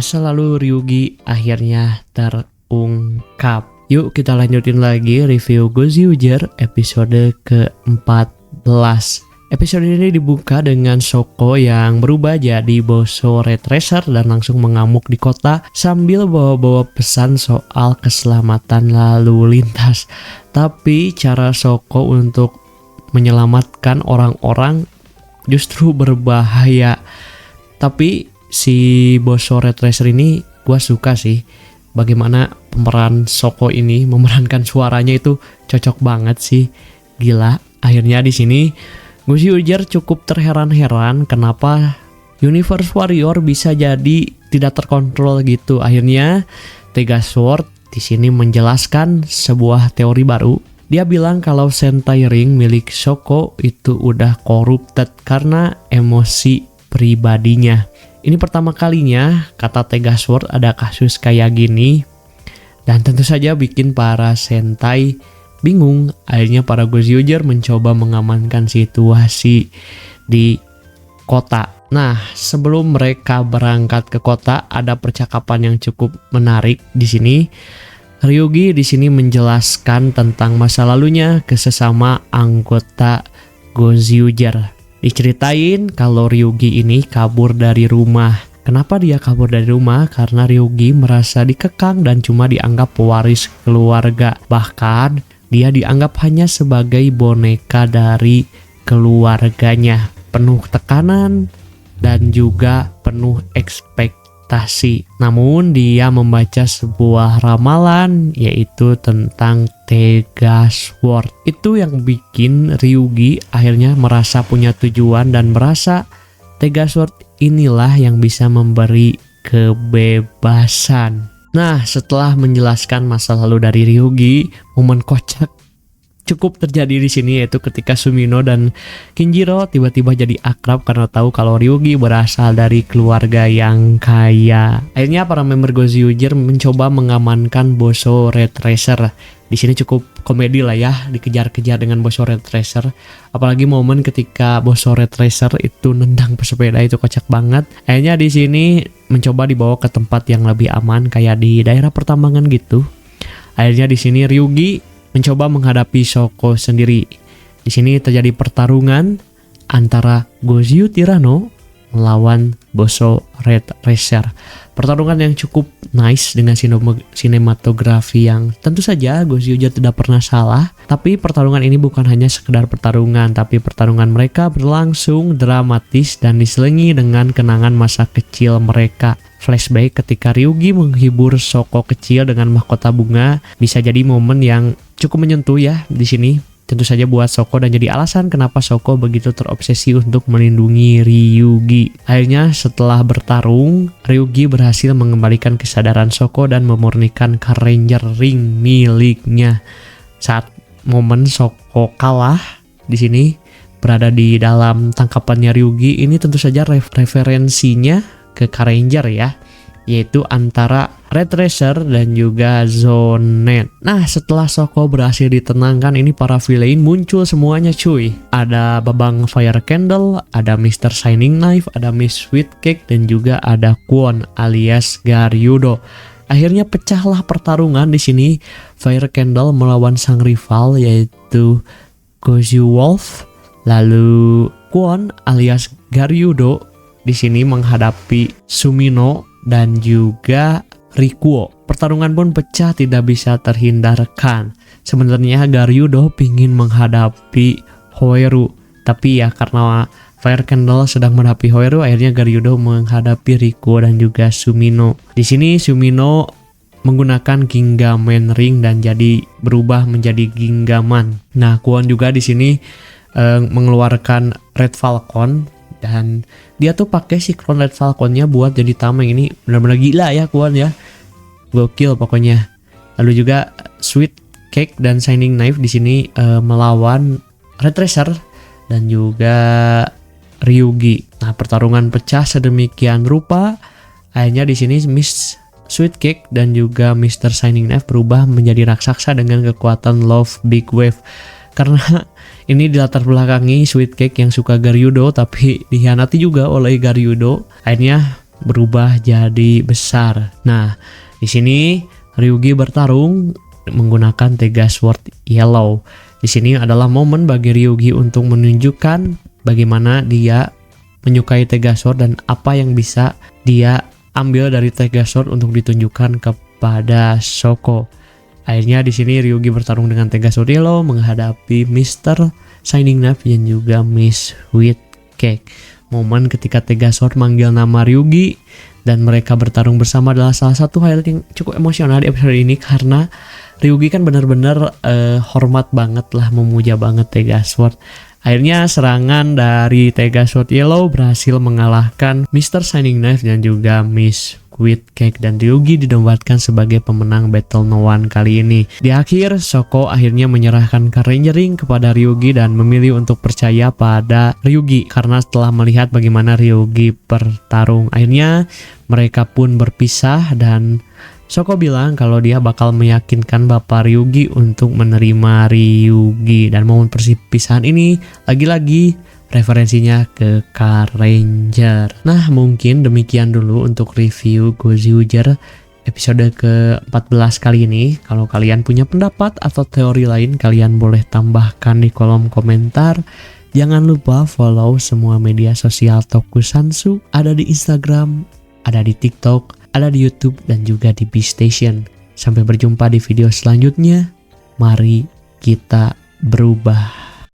Masa lalu Ryugi akhirnya terungkap. Yuk kita lanjutin lagi review Gozyuger episode ke-14. Episode ini dibuka dengan Shoko yang berubah jadi Boso Red Racer dan langsung mengamuk di kota sambil bawa-bawa pesan soal keselamatan lalu lintas. Tapi cara Shoko untuk menyelamatkan orang-orang justru berbahaya. Tapi si Boso Red Racer ini gue suka sih. Bagaimana pemeran Shoko ini memerankan suaranya itu cocok banget sih. Gila, akhirnya di sini Gozyuger cukup terheran-heran kenapa Universe Warrior bisa jadi tidak terkontrol gitu. Akhirnya Tega Sword di sini menjelaskan sebuah teori baru. Dia bilang kalau Sentai Ring milik Shoko itu udah corrupted karena emosi pribadinya. Ini pertama kalinya kata Tega Sword ada kasus kayak gini. Dan tentu saja bikin para Sentai bingung. Akhirnya para Gozyuger mencoba mengamankan situasi di kota. Nah, sebelum mereka berangkat ke kota, ada percakapan yang cukup menarik di sini. Ryugi di sini menjelaskan tentang masa lalunya ke sesama anggota Gozyuger. Diceritain kalau Ryugi ini kabur dari rumah. Kenapa dia kabur dari rumah? Karena Ryugi merasa dikekang dan cuma dianggap pewaris keluarga. Bahkan dia dianggap hanya sebagai boneka dari keluarganya. Penuh tekanan dan juga penuh ekspektasi. Namun dia membaca sebuah ramalan yaitu tentang Tega Sword. Itu yang bikin Ryugi akhirnya merasa punya tujuan dan merasa Tega Sword inilah yang bisa memberi kebebasan. Nah, setelah menjelaskan masa lalu dari Ryugi, momen kocak cukup terjadi di sini yaitu ketika Sumino dan Kinjiro tiba-tiba jadi akrab karena tahu kalau Ryugi berasal dari keluarga yang kaya. Akhirnya para member Gozyuger mencoba mengamankan Boso Red Racer. Di sini cukup komedi lah ya, dikejar-kejar dengan Boso Red Racer. Apalagi momen ketika Boso Red Racer itu nendang pesepeda itu kocak banget. Akhirnya di sini mencoba dibawa ke tempat yang lebih aman kayak di daerah pertambangan gitu. Akhirnya di sini Ryugi mencoba menghadapi Shoko sendiri. Di sini terjadi pertarungan antara Gozyu Tyranno melawan Boso Red Racer. Pertarungan yang cukup nice dengan sinematografi yang tentu saja Gozyuger tidak pernah salah. Tapi pertarungan ini bukan hanya sekedar pertarungan, tapi pertarungan mereka berlangsung dramatis dan diselingi dengan kenangan masa kecil mereka. Flashback ketika Ryugi menghibur Shoko kecil dengan mahkota bunga bisa jadi momen yang cukup menyentuh ya di sini. Tentu saja buat Shoko dan jadi alasan kenapa Shoko begitu terobsesi untuk melindungi Ryugi. Akhirnya setelah bertarung, Ryugi berhasil mengembalikan kesadaran Shoko dan memurnikan Car Ranger Ring miliknya. Saat momen Shoko kalah di sini berada di dalam tangkapannya Ryugi, ini tentu saja referensinya ke Car Ranger ya, yaitu antara Red Racer dan juga Zonet. Nah, setelah Shoko berhasil ditenangkan, ini para villain muncul semuanya cuy. Ada Babang Fire Candle, ada Mr. Shining Knife, ada Miss Sweet Cake, dan juga ada Kwon alias Garyudo. Akhirnya pecahlah pertarungan di sini. Fire Candle melawan sang rival yaitu Gozyu Wolf. Lalu Kwon alias Garyudo di sini menghadapi Sumino dan juga Rikuo. Pertarungan pun pecah, tidak bisa terhindarkan. Sebenarnya Garyudo pingin menghadapi Hoeru, tapi ya karena Fire Candle sedang menghadapi Hoeru, akhirnya Garyudo menghadapi Rikuo dan juga Sumino. Di sini Sumino menggunakan Gingaman Ring dan jadi berubah menjadi Gingaman. Nah, Kwon juga di sini mengeluarkan Red Falcon dan dia tuh pakai Synchron Red Falconnya buat jadi tameng. Ini benar-benar gila ya Kwon ya, gokil pokoknya. Lalu juga Sweet Cake dan Shining Knife di sini melawan Red Racer dan juga Ryugi. Nah, pertarungan pecah sedemikian rupa. Akhirnya di sini Miss Sweet Cake dan juga Mr. Shining Knife berubah menjadi raksasa dengan kekuatan Love Big Wave. Karena ini dilatar belakangi Sweet Cake yang suka Garyudo tapi dikhianati juga oleh Garyudo. Akhirnya berubah jadi besar. Nah, di sini Ryugi bertarung menggunakan Tega Sword Yellow. Di sini adalah momen bagi Ryugi untuk menunjukkan bagaimana dia menyukai Tega Sword dan apa yang bisa dia ambil dari Tega Sword untuk ditunjukkan kepada Shoko. Akhirnya di sini Ryugi bertarung dengan Tega Sword Yellow menghadapi Mr. Shining Knife dan juga Miss Sweet Cake. Momen ketika Tega Sword manggil nama Ryugi dan mereka bertarung bersama adalah salah satu highlight yang cukup emosional di episode ini, karena Ryugi kan benar-benar hormat banget lah, memuja banget Tega Sword. Akhirnya serangan dari Tega Sword Yellow berhasil mengalahkan Mr. Shining Knife dan juga Miss Sweet Cake, dan Ryugi dinobatkan sebagai pemenang Battle No One kali ini. Di akhir, Shoko akhirnya menyerahkan Ranger Ring kepada Ryugi dan memilih untuk percaya pada Ryugi karena setelah melihat bagaimana Ryugi bertarung. Akhirnya mereka pun berpisah dan Shoko bilang kalau dia bakal meyakinkan Bapak Ryugi untuk menerima Ryugi, dan momen perpisahan ini lagi-lagi referensinya ke Car Ranger. Nah, mungkin demikian dulu untuk review Gozyuger episode ke-14 kali ini. Kalau kalian punya pendapat atau teori lain, kalian boleh tambahkan di kolom komentar. Jangan lupa follow semua media sosial Tokusatsu, ada di Instagram, ada di TikTok, ada di YouTube, dan juga di B-Station. Sampai berjumpa di video selanjutnya. Mari kita berubah.